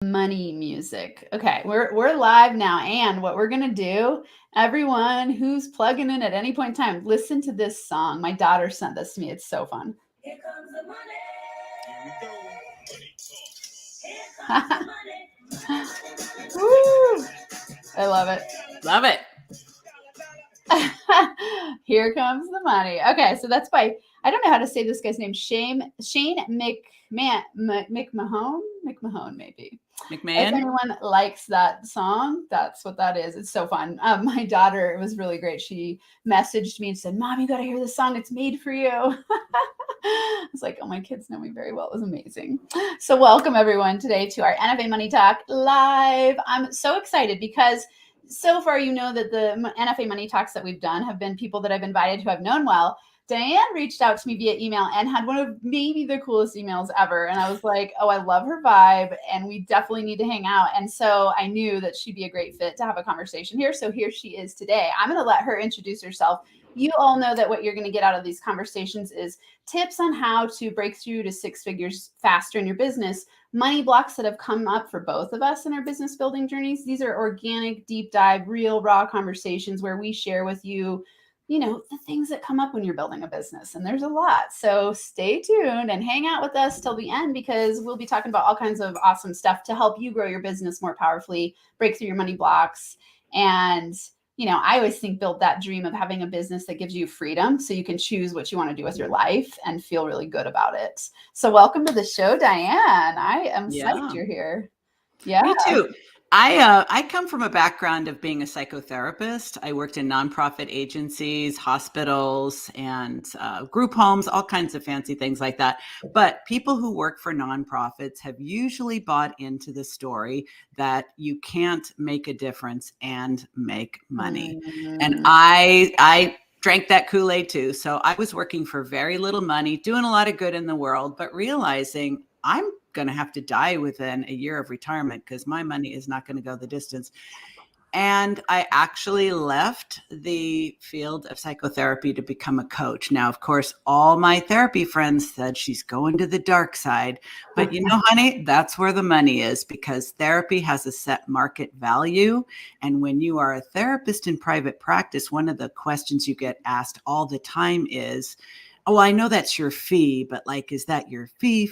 Money music. Okay, we're live now, and what we're gonna do, everyone who's plugging in at any point in time, listen to this song. My daughter sent this to me. It's so fun. Here comes the money. Here we go. Woo! I love it. Love it. Here comes the money. Okay, so that's by, I don't know how to say this guy's name. Shane McMahon, maybe. McMahon. If anyone likes that song, that's what that is. It's so fun. My daughter, it was really great. She messaged me and said, "Mom, you got to hear this song. It's made for you." I was like, oh, my kids know me very well. It was amazing. So welcome everyone today to our NFA Money Talk live. I'm so excited because so far, you know that the NFA Money Talks that we've done have been people that I've invited who I've known well. Diann reached out to me via email and had one of maybe the coolest emails ever. And I was like, oh, I love her vibe and we definitely need to hang out. And so I knew that she'd be a great fit to have a conversation here. So here she is today. I'm going to let her introduce herself. You all know that what you're going to get out of these conversations is tips on how to break through to six figures faster in your business, money blocks that have come up for both of us in our business building journeys. These are organic, deep dive, real, raw conversations where we share with you, the things that come up when you're building a business. And there's a lot. So stay tuned and hang out with us till the end because we'll be talking about all kinds of awesome stuff to help you grow your business more powerfully, break through your money blocks. And I always think build that dream of having a business that gives you freedom so you can choose what you want to do with your life and feel really good about it. So welcome to the show, Diann. I am psyched you're here. Yeah. Me too. I come from a background of being a psychotherapist. I worked in nonprofit agencies, hospitals, and group homes, all kinds of fancy things like that. But people who work for nonprofits have usually bought into the story that you can't make a difference and make money. And I drank that Kool-Aid too. So I was working for very little money, doing a lot of good in the world, but realizing I'm going to have to die within a year of retirement because my money is not going to go the distance. And I actually left the field of psychotherapy to become a coach. Now, of course, all my therapy friends said she's going to the dark side. But honey, that's where the money is because therapy has a set market value. And when you are a therapist in private practice, one of the questions you get asked all the time is, oh, I know that's your fee, but is that your fee?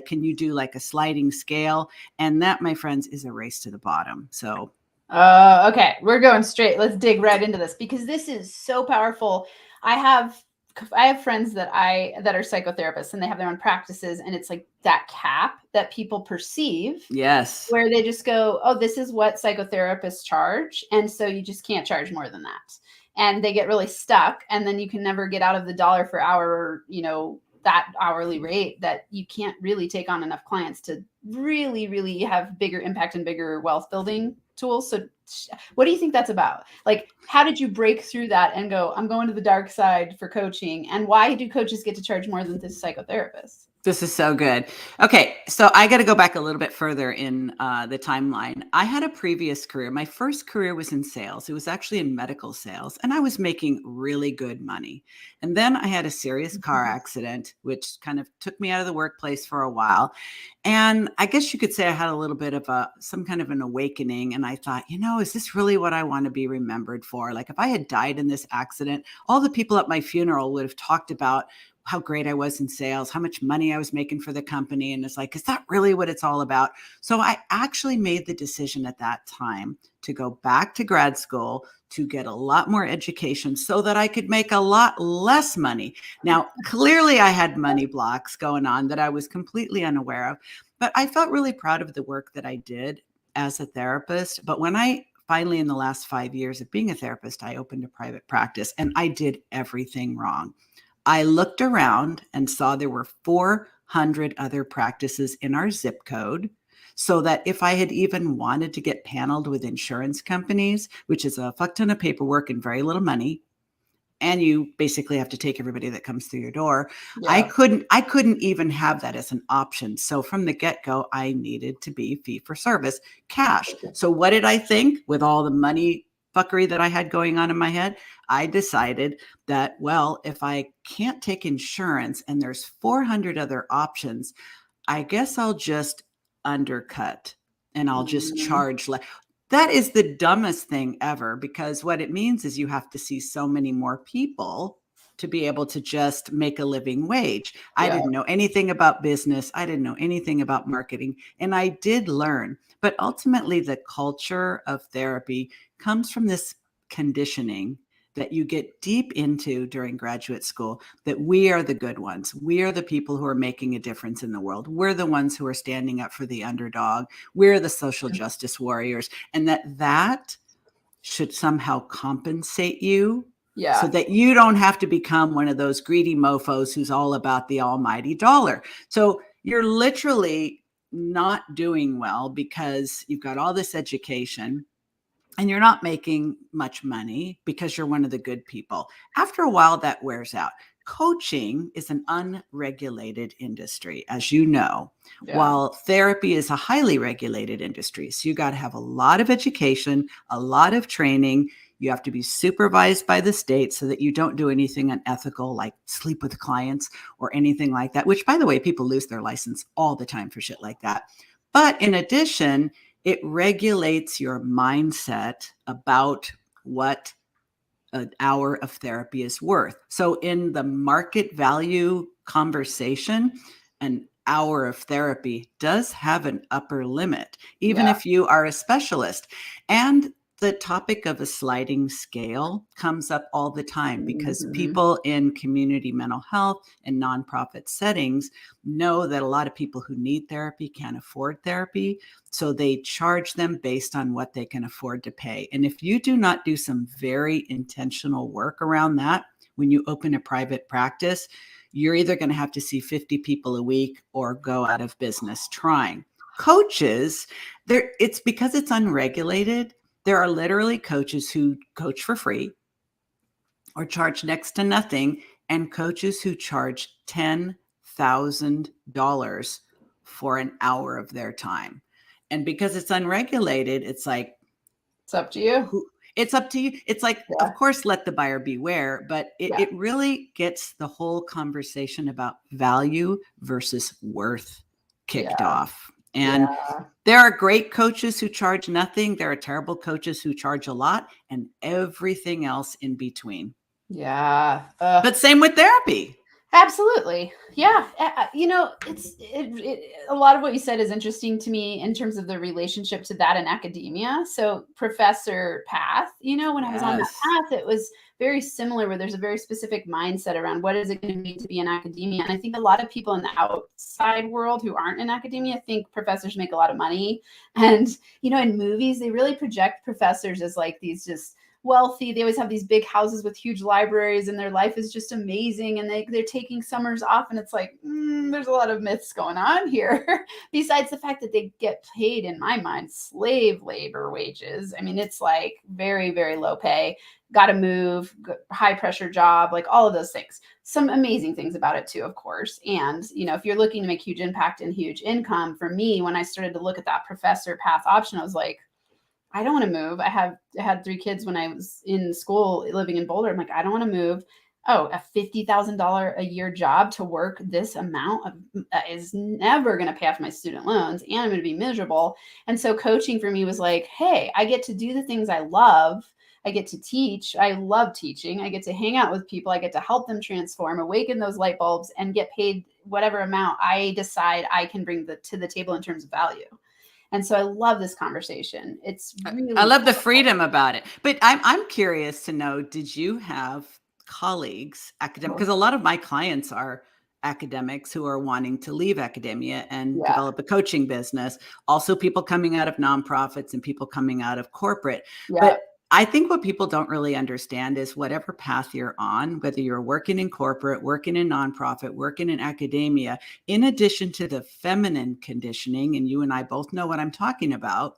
Can you do a sliding scale? And that, my friends, is a race to the bottom. So. Okay. We're going straight. Let's dig right into this because this is so powerful. I have friends that are psychotherapists and they have their own practices and it's like that cap that people perceive. Yes. Where they just go, oh, this is what psychotherapists charge. And so you just can't charge more than that. And they get really stuck and then you can never get out of the dollar per hour, that hourly rate that you can't really take on enough clients to really, really have bigger impact and bigger wealth building tools. So what do you think that's about? How did you break through that and go, I'm going to the dark side for coaching? And why do coaches get to charge more than this psychotherapist? This is so good. Okay, so I got to go back a little bit further in the timeline. I had a previous career. My first career was in sales. It was actually in medical sales, and I was making really good money. And then I had a serious car accident, which kind of took me out of the workplace for a while. And I guess you could say I had a little bit of some kind of an awakening. And I thought, is this really what I want to be remembered for? If I had died in this accident, all the people at my funeral would have talked about how great I was in sales, how much money I was making for the company. And it's is that really what it's all about? So I actually made the decision at that time to go back to grad school to get a lot more education so that I could make a lot less money. Now, clearly I had money blocks going on that I was completely unaware of, but I felt really proud of the work that I did as a therapist. But when I finally, in the last 5 years of being a therapist, I opened a private practice and I did everything wrong. I looked around and saw there were 400 other practices in our zip code. So that if I had even wanted to get paneled with insurance companies, which is a fuck ton of paperwork and very little money, and you basically have to take everybody that comes through your door, yeah. I couldn't even have that as an option. So from the get-go, I needed to be fee for service, cash. So what did I think with all the money fuckery that I had going on in my head? I decided that, well, if I can't take insurance and there's 400 other options, I guess I'll just undercut and I'll just charge less. That is the dumbest thing ever, because what it means is you have to see so many more people to be able to just make a living wage. I didn't know anything about business. I didn't know anything about marketing. And I did learn. But ultimately, the culture of therapy comes from this conditioning that you get deep into during graduate school, that we are the good ones. We are the people who are making a difference in the world. We're the ones who are standing up for the underdog. We're the social justice warriors. And that should somehow compensate you, so that you don't have to become one of those greedy mofos who's all about the almighty dollar. So you're literally not doing well because you've got all this education and you're not making much money because you're one of the good people. After a while, that wears out. Coaching is an unregulated industry, as you know, while therapy is a highly regulated industry. So you got to have a lot of education, a lot of training. You have to be supervised by the state so that you don't do anything unethical, like sleep with clients or anything like that, which, by the way, people lose their license all the time for shit like that. But in addition, it regulates your mindset about what an hour of therapy is worth. So in the market value conversation, an hour of therapy does have an upper limit, even if you are a specialist. And the topic of a sliding scale comes up all the time because people in community mental health and nonprofit settings know that a lot of people who need therapy can't afford therapy. So they charge them based on what they can afford to pay. And if you do not do some very intentional work around that, when you open a private practice, you're either going to have to see 50 people a week or go out of business trying. Coaches, it's because it's unregulated. There are literally coaches who coach for free or charge next to nothing, and coaches who charge $10,000 for an hour of their time. And because it's unregulated, it's like, it's up to you. It's up to you. It's like, of course, let the buyer beware, but it really gets the whole conversation about value versus worth kicked off. And there are great coaches who charge nothing. There are terrible coaches who charge a lot, and everything else in between. But same with therapy. Absolutely. Yeah. You know, a lot of what you said is interesting to me in terms of the relationship to that in academia. So professor path, you know, when I was on that path, it was very similar, where there's a very specific mindset around what is it going to mean to be in academia. And I think a lot of people in the outside world who aren't in academia think professors make a lot of money. And, you know, in movies, they really project professors as like these just wealthy. They always have these big houses with huge libraries, and their life is just amazing. And they're taking summers off, and it's like, there's a lot of myths going on here. Besides the fact that they get paid, in my mind, slave labor wages. I mean, it's like very, very low pay. Got to move, high pressure job, like all of those things. Some amazing things about it too, of course. And, you know, if you're looking to make huge impact and huge income, for me, when I started to look at that professor path option, I was like, I don't want to move. I had 3 kids when I was in school living in Boulder. I'm like, I don't want to move. Oh, a $50,000 a year job to work this amount is never going to pay off my student loans, and I'm going to be miserable. And so coaching for me was like, hey, I get to do the things I love. I get to teach. I love teaching. I get to hang out with people. I get to help them transform, awaken those light bulbs, and get paid whatever amount I decide I can bring to the table in terms of value. And so I love this conversation. It's really I love the freedom about it. But I'm curious to know, did you have colleagues, academic, because a lot of my clients are academics who are wanting to leave academia and develop a coaching business. Also people coming out of nonprofits and people coming out of corporate. But I think what people don't really understand is whatever path you're on, whether you're working in corporate, working in nonprofit, working in academia, in addition to the feminine conditioning, and you and I both know what I'm talking about,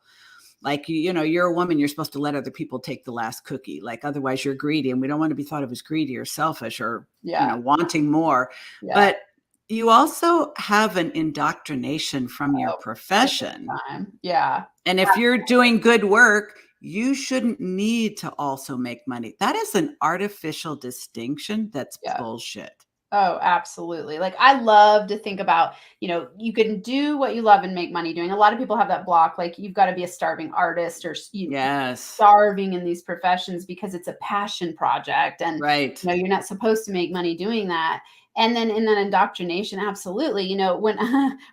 like, you know, you're a woman, you're supposed to let other people take the last cookie, like otherwise you're greedy, and we don't want to be thought of as greedy or selfish or, you know, wanting more. But you also have an indoctrination from your profession. And if you're doing good work, you shouldn't need to also make money. That is an artificial distinction that's bullshit. Oh, absolutely. Like I love to think about, you can do what you love and make money doing. A lot of people have that block, like you've got to be a starving artist or Yes. starving in these professions because it's a passion project and Right. you're not supposed to make money doing that. And then in that indoctrination, absolutely. When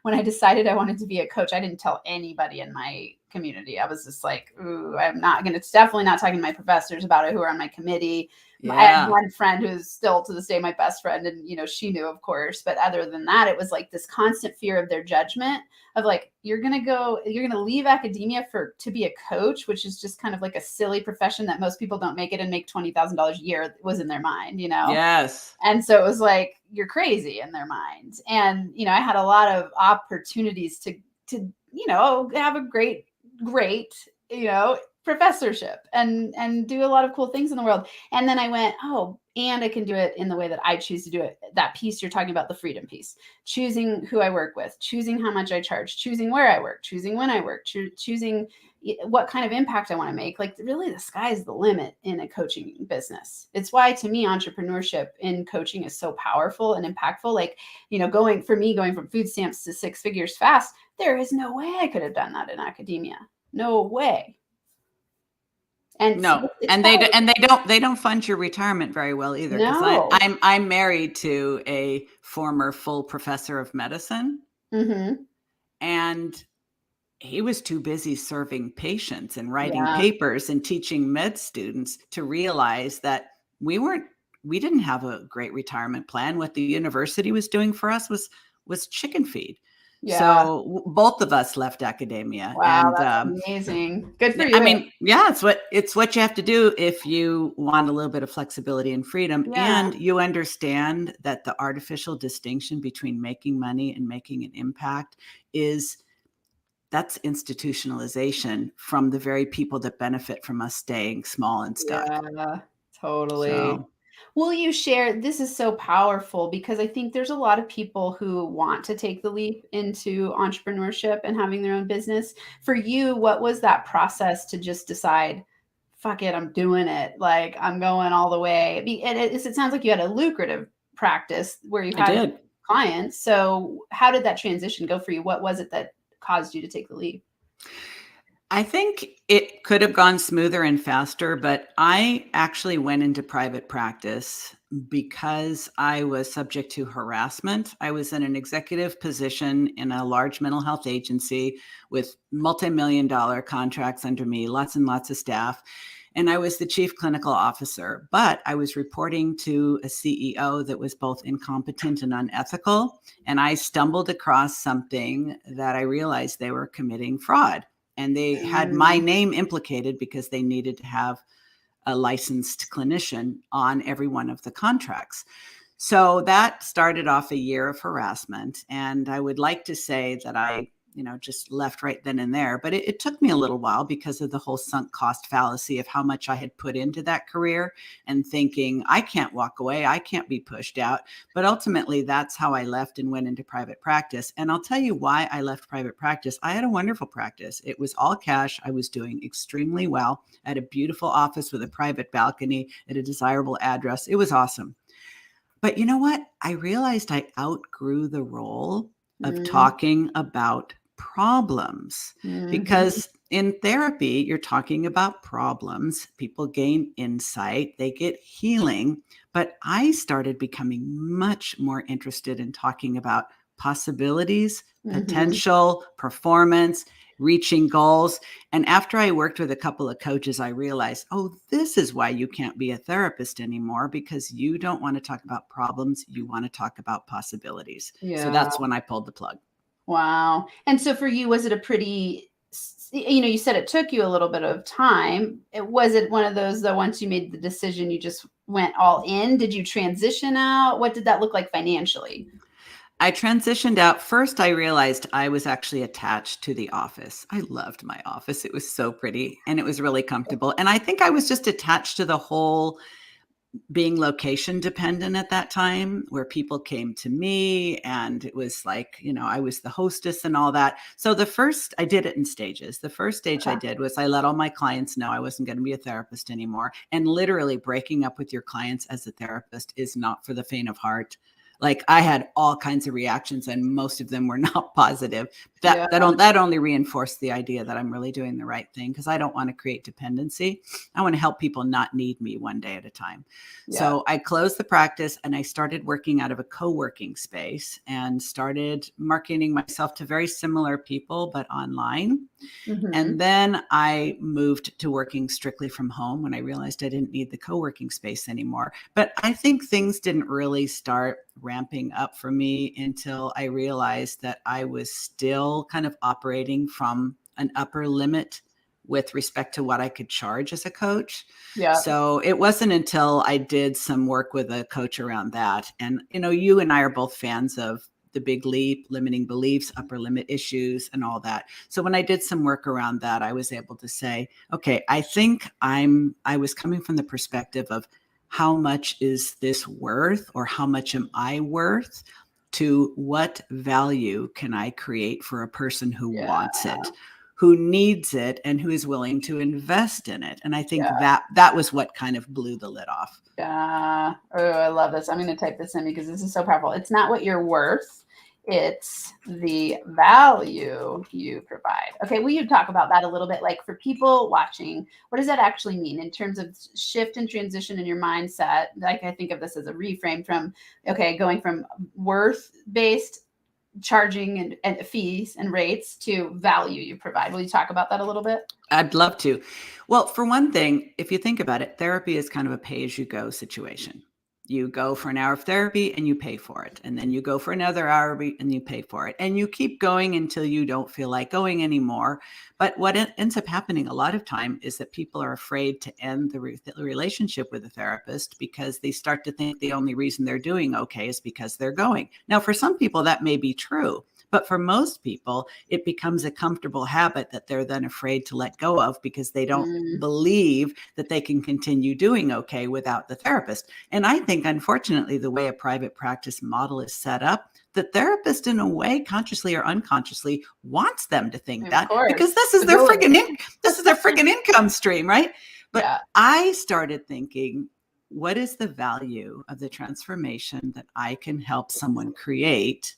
when I decided I wanted to be a coach, I didn't tell anybody in my community. I was just like, ooh, I'm not going to, it's definitely not talking to my professors about it who are on my committee. I had Yeah. one friend who's still to this day my best friend, and she knew, of course. But other than that, it was like this constant fear of their judgment of like, you're gonna leave academia to be a coach, which is just kind of like a silly profession that most people don't make it and make $20,000 a year, was in their mind. Yes. And so it was like, you're crazy in their minds. And I had a lot of opportunities to have a great professorship and do a lot of cool things in the world. And then I went, oh, and I can do it in the way that I choose to do it. That piece you're talking about, the freedom piece, choosing who I work with, choosing how much I charge, choosing where I work, choosing when I work, choosing what kind of impact I want to make. Like really the sky's the limit in a coaching business. It's why to me, entrepreneurship in coaching is so powerful and impactful. Like, going from food stamps to six figures fast, there is no way I could have done that in academia. No way. And so No, it's and they don't fund your retirement very well either. Because no. I'm married to a former full professor of medicine, Mm-hmm. and he was too busy serving patients and writing Yeah. papers and teaching med students to realize that we didn't have a great retirement plan. What the university was doing for us was chicken feed. Yeah. So both of us left academia, Wow, and that's amazing. Good for I you. mean, yeah, it's what you have to do if you want a little bit of flexibility and freedom, Yeah. and you understand that the artificial distinction between making money and making an impact that's institutionalization from the very people that benefit from us staying small and stuck. Yeah, totally. So Will you share? This is so powerful because I think there's a lot of people who want to take the leap into entrepreneurship and having their own business. For you, what was that process to just decide, fuck it, I'm doing it. Like I'm going all the way. And it sounds like you had a lucrative practice where you I had did. clients. So how did that transition go for you? What was it that caused you to take the leap? I think it could have gone smoother and faster, but I actually went into private practice because I was subject to harassment. I was in an executive position in a large mental health agency with multi-million dollar contracts under me, lots and lots of staff. And I was the chief clinical officer, but I was reporting to a CEO that was both incompetent and unethical. And I stumbled across something that I realized they were committing fraud. And they had my Mm, name implicated because they needed to have a licensed clinician on every one of the contracts. So that started off a year of harassment. And I would like to say that I, just left right then and there. But it took me a little while because of the whole sunk cost fallacy of how much I had put into that career and thinking, I can't walk away. I can't be pushed out. But ultimately, that's how I left and went into private practice. And I'll tell you why I left private practice. I had a wonderful practice. It was all cash. I was doing extremely well. I had a beautiful office with a private balcony at a desirable address. It was awesome. But you know what? I realized I outgrew the role of mm, talking about problems mhm. because in therapy, you're talking about problems. People gain insight, they get healing. But I started becoming much more interested in talking about possibilities, Mhm. potential, performance, reaching goals. And after I worked with a couple of coaches, I realized, oh, this is why you can't be a therapist anymore, because you don't want to talk about problems. You want to talk about possibilities. So Yeah. that's when I pulled the plug. Wow. And so for you, was it a pretty, you said it took you a little bit of time. Was it one of those, though, once you made the decision, you just went all in? Did you transition out? What did that look like financially? I transitioned out. First, I realized I was actually attached to the office. I loved my office. It was so pretty and it was really comfortable. And I think I was just attached to the whole being location dependent at that time, where people came to me and it was like, I was the hostess and all that. So I did it in stages. The first stage I Okay. did was I let all my clients know I wasn't going to be a therapist anymore. And literally breaking up with your clients as a therapist is not for the faint of heart. Like I had all kinds of reactions and most of them were not positive. Yeah. That only reinforced the idea that I'm really doing the right thing, because I don't want to create dependency. I want to help people not need me one day at a time. Yeah. So I closed the practice and I started working out of a co-working space and started marketing myself to very similar people, but online. Mm-hmm. And then I moved to working strictly from home when I realized I didn't need the co-working space anymore. But I think things didn't really start ramping up for me until I realized that I was still kind of operating from an upper limit with respect to what I could charge as a coach. Yeah. So it wasn't until I did some work with a coach around that. And, you and I are both fans of the big leap, limiting beliefs, upper limit issues, and all that. So when I did some work around that, I was able to say, okay, I think I was coming from the perspective of how much is this worth, or how much am I worth, to what value can I create for a person who wants it, who needs it, and who is willing to invest in it. And I think that was what kind of blew the lid off. Yeah. Oh, I love this. I'm going to type this in because this is so powerful. It's not what you're worth. It's the value you provide. Okay, will you talk about that a little bit? Like for people watching, what does that actually mean in terms of shift and transition in your mindset? Like I think of this as a reframe from, okay, going from worth-based charging and fees and rates to value you provide. Will you talk about that a little bit? I'd love to. Well, for one thing, if you think about it, therapy is kind of a pay-as-you-go situation. You go for an hour of therapy and you pay for it. And then you go for another hour and you pay for it. And you keep going until you don't feel like going anymore. But what ends up happening a lot of time is that people are afraid to end the relationship with a therapist because they start to think the only reason they're doing okay is because they're going. Now, for some people, that may be true. But for most people, it becomes a comfortable habit that they're then afraid to let go of because they don't believe that they can continue doing okay without the therapist. And I think, unfortunately, the way a private practice model is set up, the therapist, in a way, consciously or unconsciously, wants them to think that because this is their friggin' income stream, right? But I started thinking, what is the value of the transformation that I can help someone create?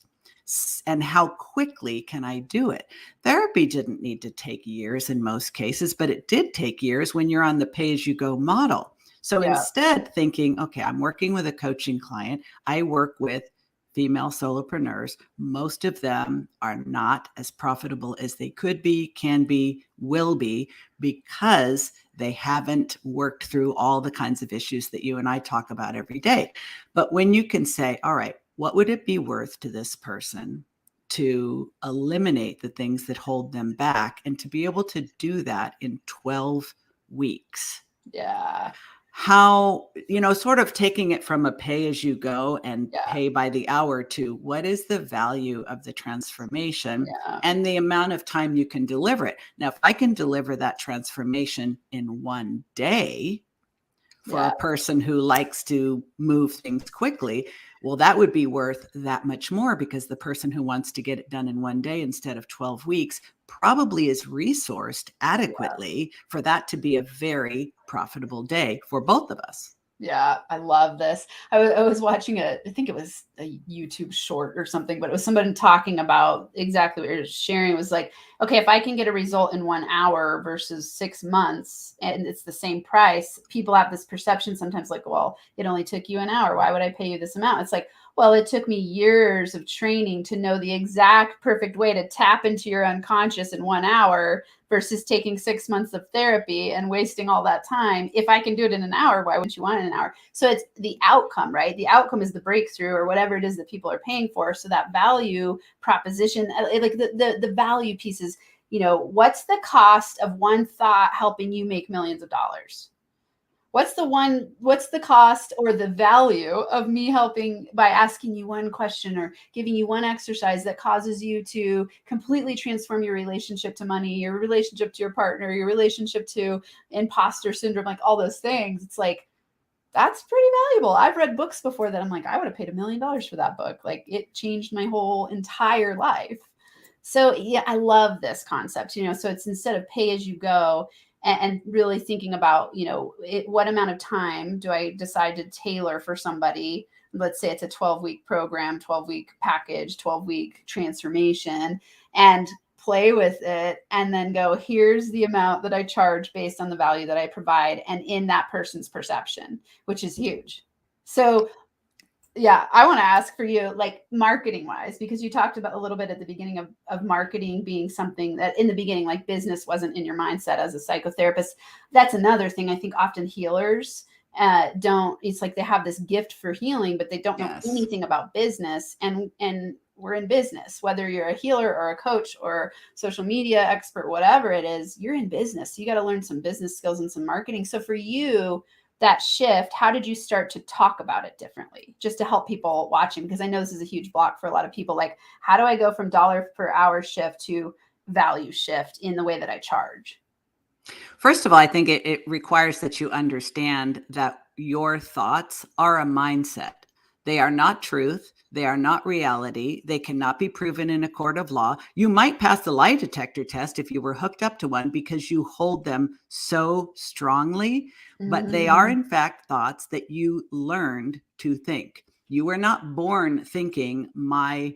And how quickly can I do it? Therapy didn't need to take years in most cases, but it did take years when you're on the pay-as-you-go model. So instead thinking, okay, I'm working with a coaching client. I work with female solopreneurs. Most of them are not as profitable as they could be, can be, will be, because they haven't worked through all the kinds of issues that you and I talk about every day. But when you can say, all right, what would it be worth to this person to eliminate the things that hold them back, and to be able to do that in 12 weeks? Yeah. How, sort of taking it from a pay as you go and pay by the hour to what is the value of the transformation and the amount of time you can deliver it. Now, if I can deliver that transformation in one day for a person who likes to move things quickly, well, that would be worth that much more, because the person who wants to get it done in one day instead of 12 weeks probably is resourced adequately for that to be a very profitable day for both of us. Yeah, I love this. I was watching I think it was a YouTube short or something, but it was somebody talking about exactly what you're sharing. It was like, okay, if I can get a result in 1 hour versus 6 months and it's the same price, people have this perception sometimes like, well, it only took you an hour. Why would I pay you this amount? It's like, well, it took me years of training to know the exact perfect way to tap into your unconscious in 1 hour versus taking 6 months of therapy and wasting all that time. If I can do it in an hour, why wouldn't you want it in an hour? So it's the outcome, right? The outcome is the breakthrough or whatever it is that people are paying for. So that value proposition, like the value piece is, what's the cost of one thought helping you make millions of dollars? What's the cost or the value of me helping by asking you one question or giving you one exercise that causes you to completely transform your relationship to money, your relationship to your partner, your relationship to imposter syndrome, like all those things? It's like, that's pretty valuable. I've read books before that I'm like, I would have paid $1 million for that book. Like, it changed my whole entire life. So yeah, I love this concept, so it's instead of pay as you go, and really thinking about, what amount of time do I decide to tailor for somebody? Let's say it's a 12-week program, 12-week package, 12-week transformation, and play with it, and then go, here's the amount that I charge based on the value that I provide and in that person's perception, which is huge. So yeah, I want to ask for you, like marketing wise, because you talked about a little bit at the beginning of marketing being something that in the beginning, like business wasn't in your mindset as a psychotherapist. That's another thing I think often healers don't, it's like they have this gift for healing, but they don't know anything about business. And we're in business, whether you're a healer or a coach or social media expert, whatever it is, you're in business. So you got to learn some business skills and some marketing. So for you, that shift, how did you start to talk about it differently, just to help people watching? Because I know this is a huge block for a lot of people. Like, how do I go from dollar per hour shift to value shift in the way that I charge? First of all, I think it requires that you understand that your thoughts are a mindset. They are not truth. They are not reality. They cannot be proven in a court of law. You might pass the lie detector test if you were hooked up to one because you hold them so strongly, but they are in fact thoughts that you learned to think. You were not born thinking my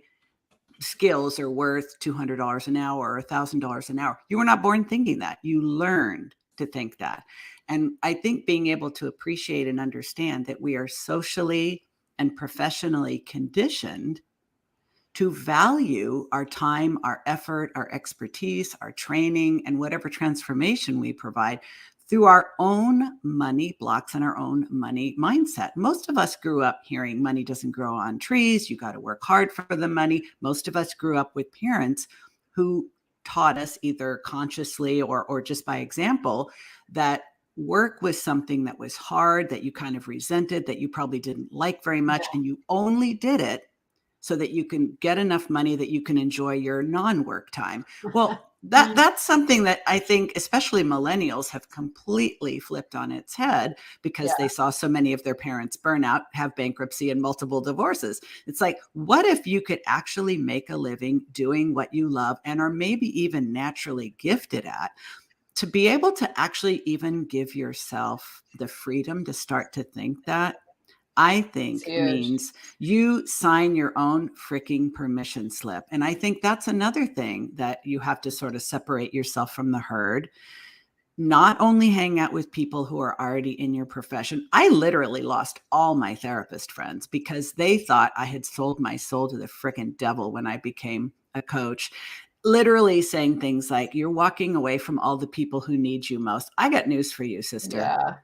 skills are worth $200 an hour or $1,000 an hour. You were not born thinking that. You learned to think that. And I think being able to appreciate and understand that we are socially and professionally conditioned to value our time, our effort, our expertise, our training, and whatever transformation we provide through our own money blocks and our own money mindset. Most of us grew up hearing money doesn't grow on trees. You got to work hard for the money. Most of us grew up with parents who taught us either consciously or just by example that work was something that was hard, that you kind of resented, that you probably didn't like very much, and you only did it so that you can get enough money that you can enjoy your non-work time. Well, that's something that I think especially millennials have completely flipped on its head because they saw so many of their parents burn out, have bankruptcy and multiple divorces. It's like, what if you could actually make a living doing what you love and are maybe even naturally gifted at? To be able to actually even give yourself the freedom to start to think that, I think means you sign your own freaking permission slip. And I think that's another thing that you have to sort of separate yourself from the herd. Not only hang out with people who are already in your profession. I literally lost all my therapist friends because they thought I had sold my soul to the freaking devil when I became a coach. Literally saying things like, you're walking away from all the people who need you most. I got news for you, sister. Yeah.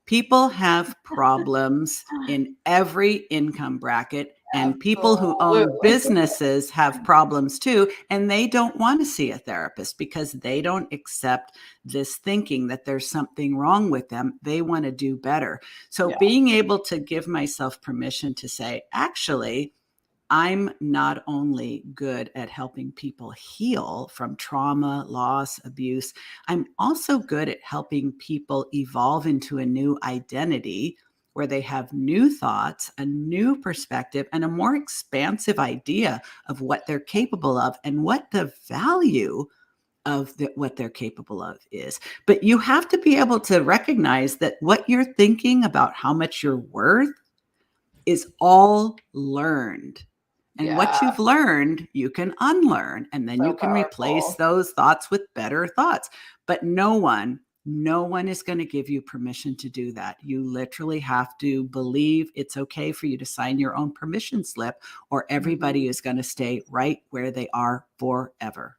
People have problems in every income bracket, and people who own businesses have problems too. And they don't want to see a therapist because they don't accept this thinking that there's something wrong with them. They want to do better. So being able to give myself permission to say, actually, I'm not only good at helping people heal from trauma, loss, abuse, I'm also good at helping people evolve into a new identity where they have new thoughts, a new perspective, and a more expansive idea of what they're capable of and what the value of what they're capable of is. But you have to be able to recognize that what you're thinking about how much you're worth is all learned. And what you've learned, you can unlearn, and then you can replace those thoughts with better thoughts. But no one is going to give you permission to do that. You literally have to believe it's okay for you to sign your own permission slip, or everybody is going to stay right where they are forever.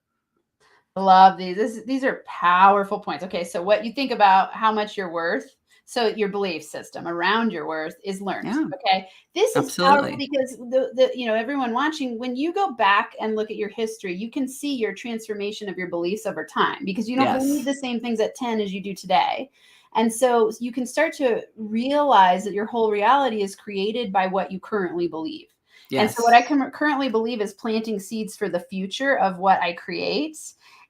Love these. These are powerful points. Okay, so what you think about how much you're worth. So your belief system around your worth is learned. Yeah, okay. This is absolutely. powerful because everyone watching, when you go back and look at your history, you can see your transformation of your beliefs over time because you don't believe the same things at 10 as you do today. And so you can start to realize that your whole reality is created by what you currently believe. And so what I currently believe is planting seeds for the future of what I create.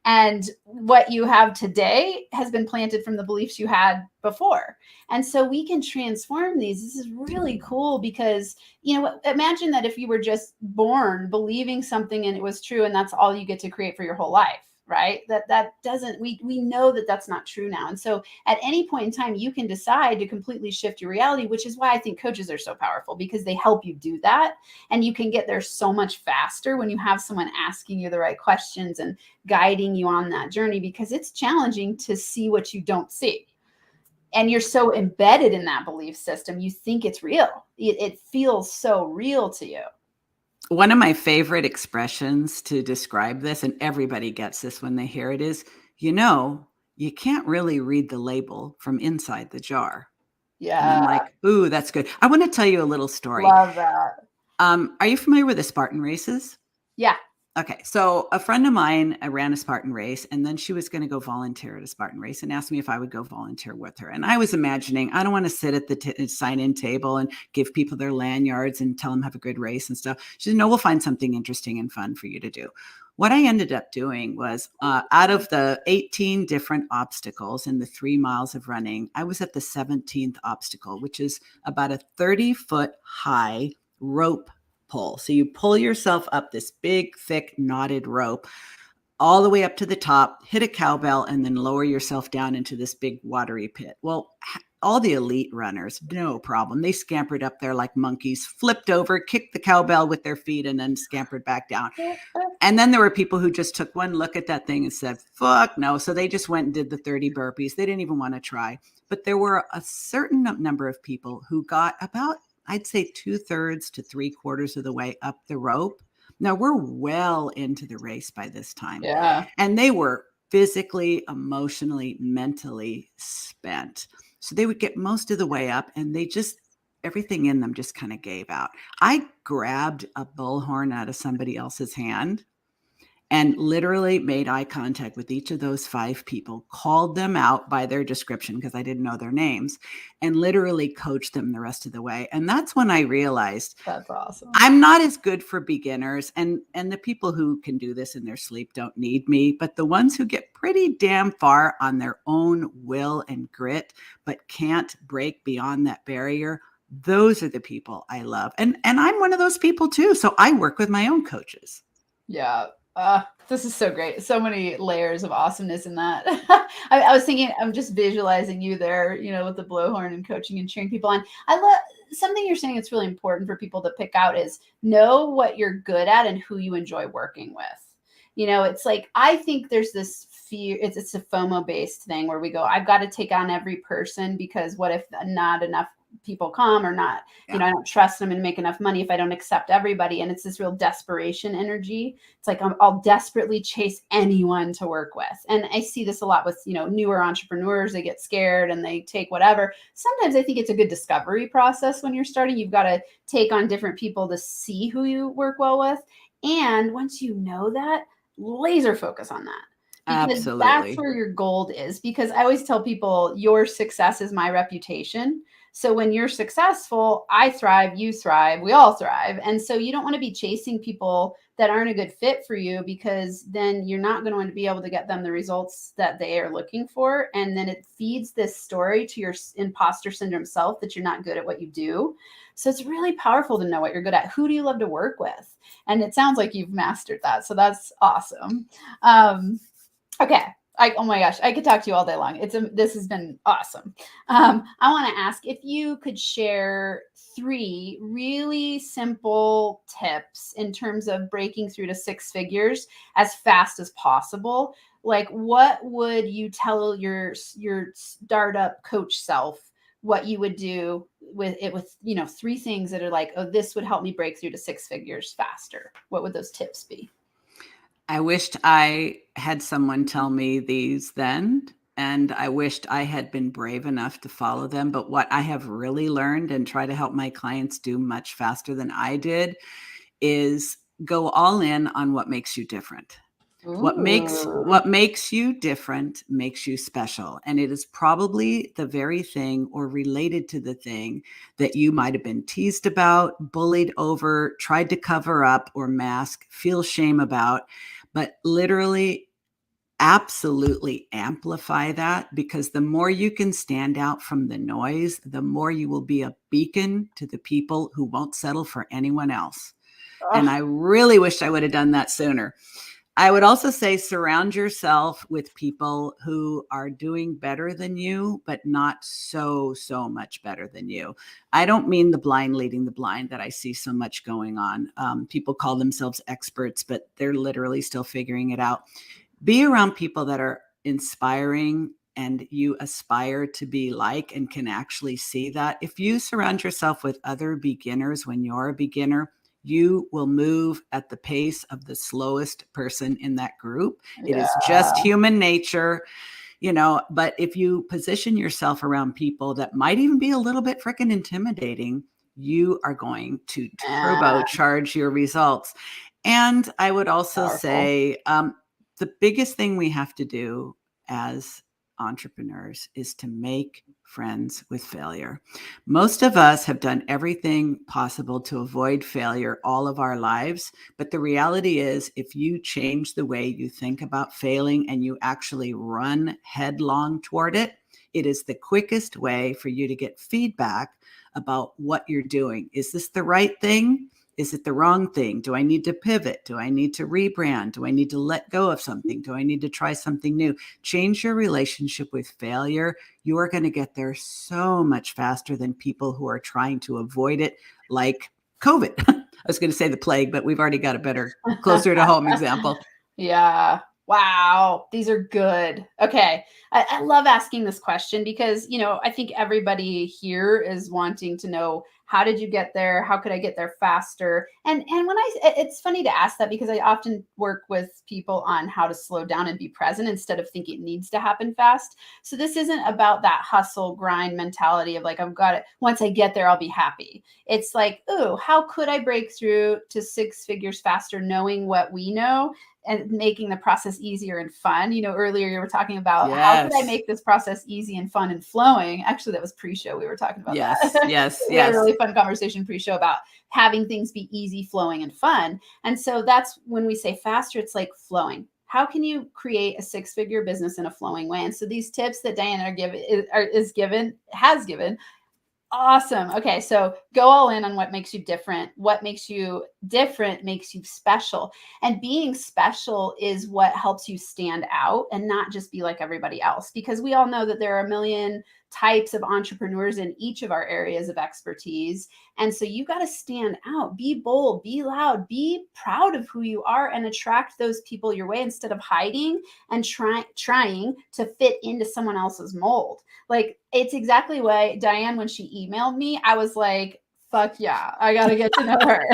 And what you have today has been planted from the beliefs you had before. And so we can transform these. This is really cool because, imagine that if you were just born believing something and it was true and that's all you get to create for your whole life. right? That doesn't, we know that that's not true now. And so at any point in time, you can decide to completely shift your reality, which is why I think coaches are so powerful, because they help you do that. And you can get there so much faster when you have someone asking you the right questions and guiding you on that journey, because it's challenging to see what you don't see. And you're so embedded in that belief system, you think it's real. It feels so real to you. One of my favorite expressions to describe this, and everybody gets this when they hear it, is, you can't really read the label from inside the jar. Yeah. And I'm like, ooh, that's good. I want to tell you a little story. Love that. Are you familiar with the Spartan races? Yeah. Okay. So a friend of mine ran a Spartan race, and then she was going to go volunteer at a Spartan race and asked me if I would go volunteer with her. And I was imagining, I don't want to sit at the sign-in table and give people their lanyards and tell them have a good race and stuff. She said, no, we'll find something interesting and fun for you to do. What I ended up doing was, out of the 18 different obstacles in the 3 miles of running, I was at the 17th obstacle, which is about a 30-foot high rope pull. So you pull yourself up this big, thick, knotted rope all the way up to the top, hit a cowbell, and then lower yourself down into this big watery pit. Well, all the elite runners, no problem. They scampered up there like monkeys, flipped over, kicked the cowbell with their feet, and then scampered back down. And then there were people who just took one look at that thing and said, fuck no. So they just went and did the 30 burpees. They didn't even want to try. But there were a certain number of people who got about, I'd say 2/3 to 3/4 of the way up the rope. Now we're well into the race by this time. Yeah. And they were physically, emotionally, mentally spent. So they would get most of the way up, and everything in them just kind of gave out. I grabbed a bullhorn out of somebody else's hand and literally made eye contact with each of those 5 people, called them out by their description because I didn't know their names, and literally coached them the rest of the way. And that's when I realized That's awesome. I'm not as good for beginners, and the people who can do this in their sleep don't need me, but the ones who get pretty damn far on their own will and grit, but can't break beyond that barrier, those are the people I love. And I'm one of those people too. So I work with my own coaches. Yeah. This is so great. So many layers of awesomeness in that. I was thinking, I'm just visualizing you there, with the blowhorn and coaching and cheering people on. I love something you're saying that's really important for people to pick out is know what you're good at and who you enjoy working with. It's like, I think there's this fear, it's a FOMO based thing where we go, I've got to take on every person because what if not enough people come or not, I don't trust them and make enough money if I don't accept everybody. And it's this real desperation energy. It's like, I'll desperately chase anyone to work with. And I see this a lot with, newer entrepreneurs. They get scared and they take whatever. Sometimes I think it's a good discovery process when you're starting. You've got to take on different people to see who you work well with. And once you know that, laser focus on that. Because Absolutely. that's where your gold is. Because I always tell people your success is my reputation. So when you're successful, I thrive, you thrive, we all thrive. And so you don't want to be chasing people that aren't a good fit for you, because then you're not going to be able to get them the results that they are looking for. And then it feeds this story to your imposter syndrome self that you're not good at what you do. So it's really powerful to know what you're good at. Who do you love to work with? And it sounds like you've mastered that. So that's awesome. Okay. Oh my gosh, I could talk to you all day long. This has been awesome. I want to ask if you could share 3 really simple tips in terms of breaking through to 6 figures as fast as possible. Like, what would you tell your startup coach self what you would do with it, with 3 things that are like, oh, this would help me break through to 6 figures faster? What would those tips be? I wished I had someone tell me these then, and I wished I had been brave enough to follow them. But what I have really learned and try to help my clients do much faster than I did is go all in on what makes you different. What makes you different makes you special. And it is probably the very thing or related to the thing that you might have been teased about, bullied over, tried to cover up or mask, feel shame about, but literally absolutely amplify that, because the more you can stand out from the noise, the more you will be a beacon to the people who won't settle for anyone else. And I really wish I would have done that sooner. I would also say surround yourself with people who are doing better than you, but not so much better than you. I don't mean the blind leading the blind that I see so much going on. People call themselves experts, but they're literally still figuring it out. Be around people that are inspiring and you aspire to be like and can actually see that. If you surround yourself with other beginners when you're a beginner, you will move at the pace of the slowest person in that group. It is just human nature, but if you position yourself around people that might even be a little bit freaking intimidating, you are going to turbocharge your results. And I would also say the biggest thing we have to do as entrepreneurs is to make friends with failure. Most of us have done everything possible to avoid failure all of our lives. But the reality is, if you change the way you think about failing and you actually run headlong toward it, it is the quickest way for you to get feedback about what you're doing. Is this the right thing? Is it the wrong thing? Do I need to pivot? Do I need to rebrand? Do I need to let go of something? Do I need to try something new? Change your relationship with failure. You are going to get there so much faster than people who are trying to avoid it, like COVID. I was going to say the plague, but we've already got a better, closer to home example. Yeah. Wow. These are good. Okay. I love asking this question because, I think everybody here is wanting to know, how did you get there? How could I get there faster? And when it's funny to ask that because I often work with people on how to slow down and be present instead of thinking it needs to happen fast. So this isn't about that hustle grind mentality of like, I've got it. Once I get there, I'll be happy. It's like, oh, how could I break through to 6 figures faster, knowing what we know and making the process easier and fun. Earlier you were talking about how could I make this process easy and fun and flowing? Actually, that was pre-show. We were talking about that. Yes. We had a really fun conversation pre-show about having things be easy, flowing, and fun. And so that's when we say faster, it's like flowing. How can you create a 6-figure business in a flowing way? And so these tips that Diann has given. Awesome. Okay. So go all in on what makes you different. What makes you different makes you special. And being special is what helps you stand out and not just be like everybody else. Because we all know that there are a million types of entrepreneurs in each of our areas of expertise. And so you got to stand out, be bold, be loud, be proud of who you are and attract those people your way instead of hiding and trying to fit into someone else's mold. Like it's exactly why Diann, when she emailed me, I was like, fuck yeah, I got to get to know her.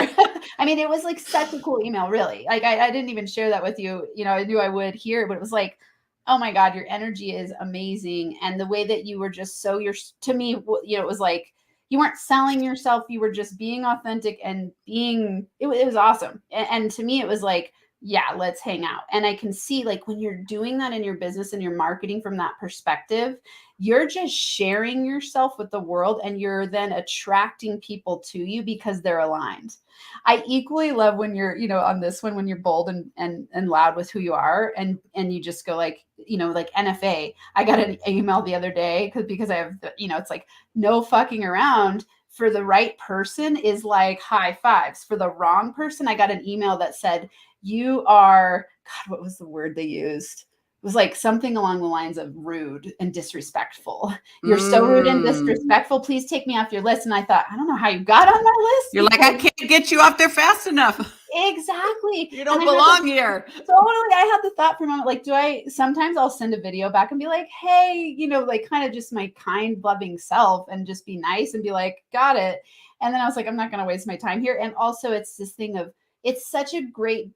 I mean, it was like such a cool email, really. Like I didn't even share that with you. I knew I would here, but it was like, oh my God, your energy is amazing. And the way that you were just to me, it was like, you weren't selling yourself. You were just being authentic and it was awesome. And to me, it was like, yeah, let's hang out. And I can see like when you're doing that in your business and you're marketing from that perspective, you're just sharing yourself with the world and you're then attracting people to you because they're aligned. I equally love when you're, on this one, when you're bold and loud with who you are and you just go like, like NFA. I got an email the other day because I have, it's like no fucking around. For the right person is like high fives. For the wrong person, I got an email that said, you are, God, what was the word they used? It was like something along the lines of rude and disrespectful. You're so rude and disrespectful. Please take me off your list. And I thought, I don't know how you got on my list. You're like, I can't get you off there fast enough. Exactly. You don't belong here. Totally. I had the thought for a moment, like, sometimes I'll send a video back and be like, hey, like kind of just my kind, loving self and just be nice and be like, got it. And then I was like, I'm not going to waste my time here. And also it's this thing of, it's such a great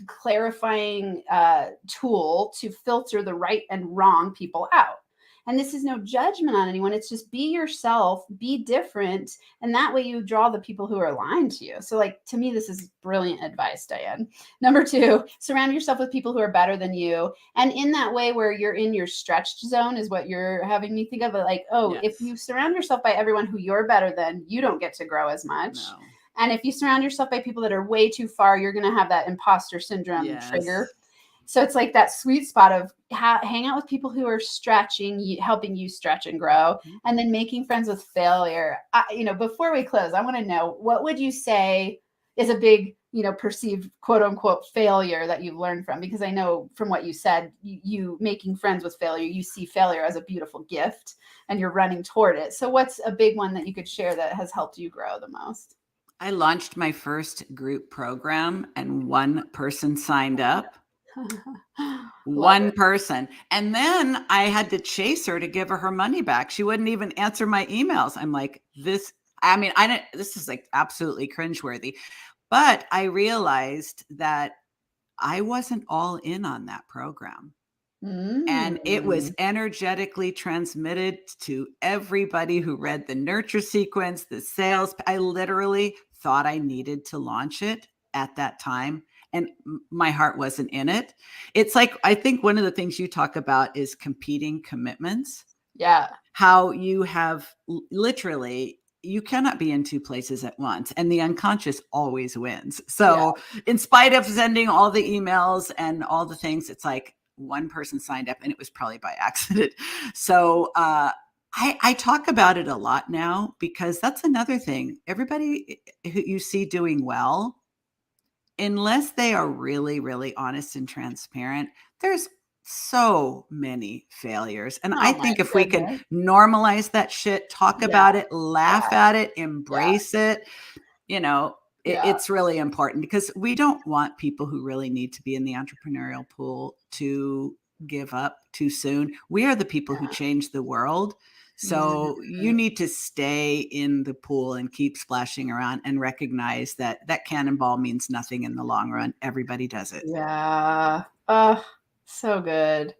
clarifying tool to filter the right and wrong people out. And this is no judgment on anyone. It's just be yourself, be different. And that way you draw the people who are aligned to you. So like, to me, this is brilliant advice, Diann. Number 2, surround yourself with people who are better than you. And in that way where you're in your stretched zone is what you're having me think of. Like, yes. If you surround yourself by everyone who you're better than, you don't get to grow as much. No. And if you surround yourself by people that are way too far, you're going to have that imposter syndrome trigger. So it's like that sweet spot of hang out with people who are stretching, helping you stretch and grow, and then making friends with failure. Before we close, I want to know, what would you say is a big, perceived quote unquote failure that you've learned from? Because I know from what you said, you making friends with failure, you see failure as a beautiful gift and you're running toward it. So what's a big one that you could share that has helped you grow the most? I launched my first group program and one person signed up. One person. And then I had to chase her to give her money back. She wouldn't even answer my emails. I'm like, this is like absolutely cringeworthy. But I realized that I wasn't all in on that program. And it was energetically transmitted to everybody who read the nurture sequence, the sales. I literally thought I needed to launch it at that time. And my heart wasn't in it. It's like, I think one of the things you talk about is competing commitments. Yeah. How you have literally, you cannot be in two places at once, and the unconscious always wins. So in spite of sending all the emails and all the things, it's like one person signed up and it was probably by accident. So I talk about it a lot now because that's another thing. Everybody who you see doing well, unless they are really, really honest and transparent, there's so many failures. And I think if we can normalize that shit, talk about it, laugh at it, embrace it, it's really important, because we don't want people who really need to be in the entrepreneurial pool to give up too soon. We are the people who change the world. So you need to stay in the pool and keep splashing around and recognize that that cannonball means nothing in the long run. Everybody does it. Yeah. So good.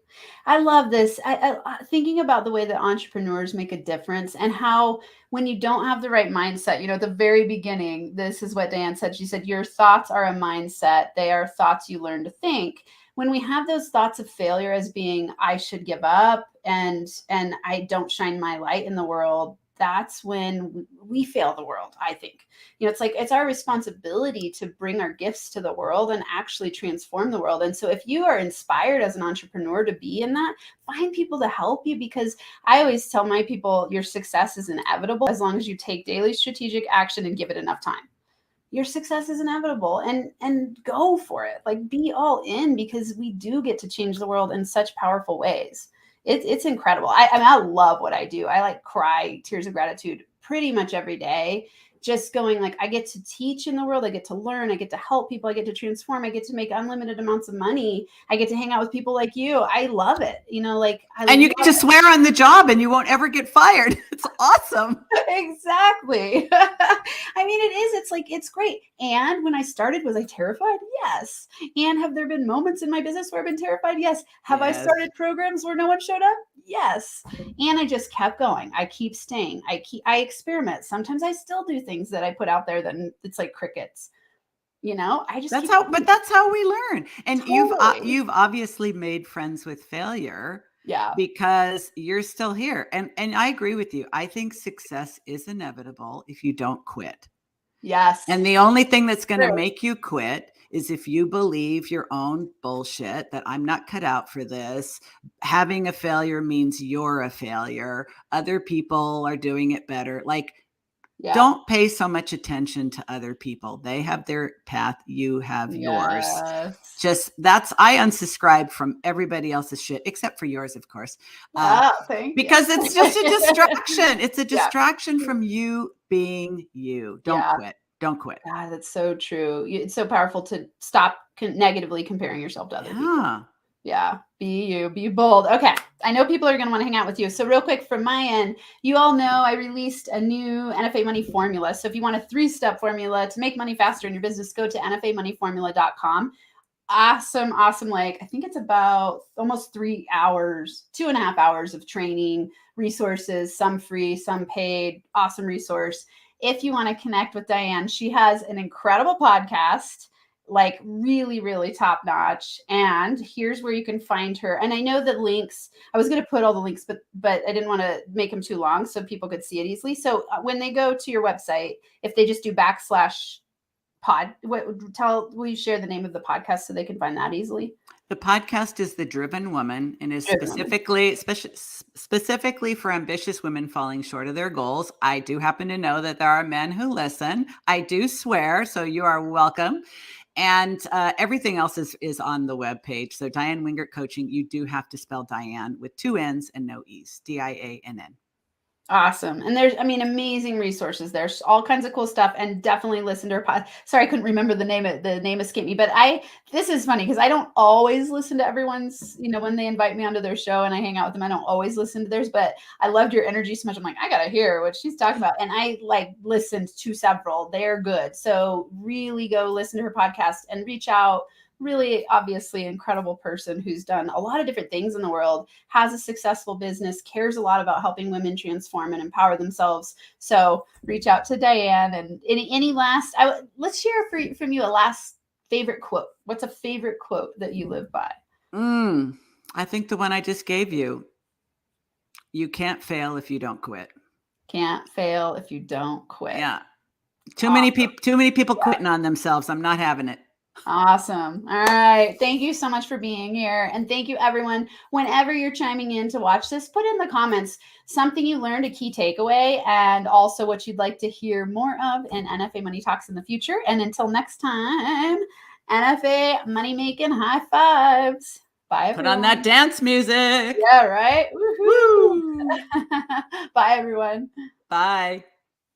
I love this. I thinking about the way that entrepreneurs make a difference and how when you don't have the right mindset, at the very beginning, this is what Diann said. She said, your thoughts are a mindset. They are thoughts you learn to think. When we have those thoughts of failure as being, I should give up and I don't shine my light in the world, that's when we fail the world, I think. It's like, it's our responsibility to bring our gifts to the world and actually transform the world. And so if you are inspired as an entrepreneur to be in that, find people to help you, because I always tell my people, your success is inevitable as long as you take daily strategic action and give it enough time. Your success is inevitable, and go for it. Like, be all in, because we do get to change the world in such powerful ways. It's incredible. I love what I do. I like cry tears of gratitude pretty much every day, just going like, I get to teach in the world. I get to learn. I get to help people. I get to transform. I get to make unlimited amounts of money. I get to hang out with people like you. I love it. And you get to swear on the job and you won't ever get fired. It's awesome. Exactly. I mean, it is. It's like, it's great. And when I started, was I terrified? Yes. And have there been moments in my business where I've been terrified? Yes. Have I started programs where no one showed up? Yes. And I just kept going. I keep staying. I experiment. Sometimes I still do things that I put out there that it's like crickets. That's how we learn. And you've obviously made friends with failure. Yeah. Because you're still here. And I agree with you. I think success is inevitable if you don't quit. Yes. And the only thing that's going to make you quit is if you believe your own bullshit that I'm not cut out for this. Having a failure means you're a failure. Other people are doing it better. Like, don't pay so much attention to other people. They have their path. You have yours. I unsubscribe from everybody else's shit, except for yours, of course. Because it's just a distraction. It's a distraction from you being you. Don't quit. Don't quit. God, that's so true. It's so powerful to stop negatively comparing yourself to other people. Yeah. Be you, be bold. Okay. I know people are going to want to hang out with you. So real quick from my end, you all know I released a new NFA money formula. So if you want a 3-step formula to make money faster in your business, go to NFAMoneyFormula.com. Awesome. Like, I think it's about almost 3 hours, 2.5 hours of training, resources, some free, some paid, awesome resource. If you want to connect with Diann, she has an incredible podcast, like really, really top notch. And here's where you can find her. And I know that links, I was going to put all the links, but I didn't want to make them too long so people could see it easily. So when they go to your website, if they just do will you share the name of the podcast so they can find that easily? The podcast is The Driven Woman and is Driven Woman. specifically for ambitious women falling short of their goals. I do happen to know that there are men who listen. I do swear, so you are welcome. And everything else is on the webpage. So Diann Wingert Coaching, you do have to spell Diann with 2 N's and no E's, Diann. Awesome. And there's, amazing resources. There's all kinds of cool stuff, and definitely listen to her pod. Sorry, I couldn't remember the name. The name escaped me, but this is funny because I don't always listen to everyone's, when they invite me onto their show and I hang out with them, I don't always listen to theirs, but I loved your energy so much. I'm like, I got to hear what she's talking about. And I listened to several. They're good. So really go listen to her podcast and reach out. Really, obviously, incredible person who's done a lot of different things in the world, has a successful business, cares a lot about helping women transform and empower themselves. So reach out to Diann. And any last, let's share from you a last favorite quote. What's a favorite quote that you live by? I think the one I just gave you. You can't fail if you don't quit. Can't fail if you don't quit. Yeah. Too many people quitting on themselves. I'm not having it. Awesome. All right. Thank you so much for being here. And thank you, everyone. Whenever you're chiming in to watch this, put in the comments something you learned, a key takeaway, and also what you'd like to hear more of in NFA Money Talks in the future. And until next time, NFA Money Making High Fives. Bye, everyone. Put on that dance music. Yeah, right? Woo-hoo. Bye, everyone. Bye.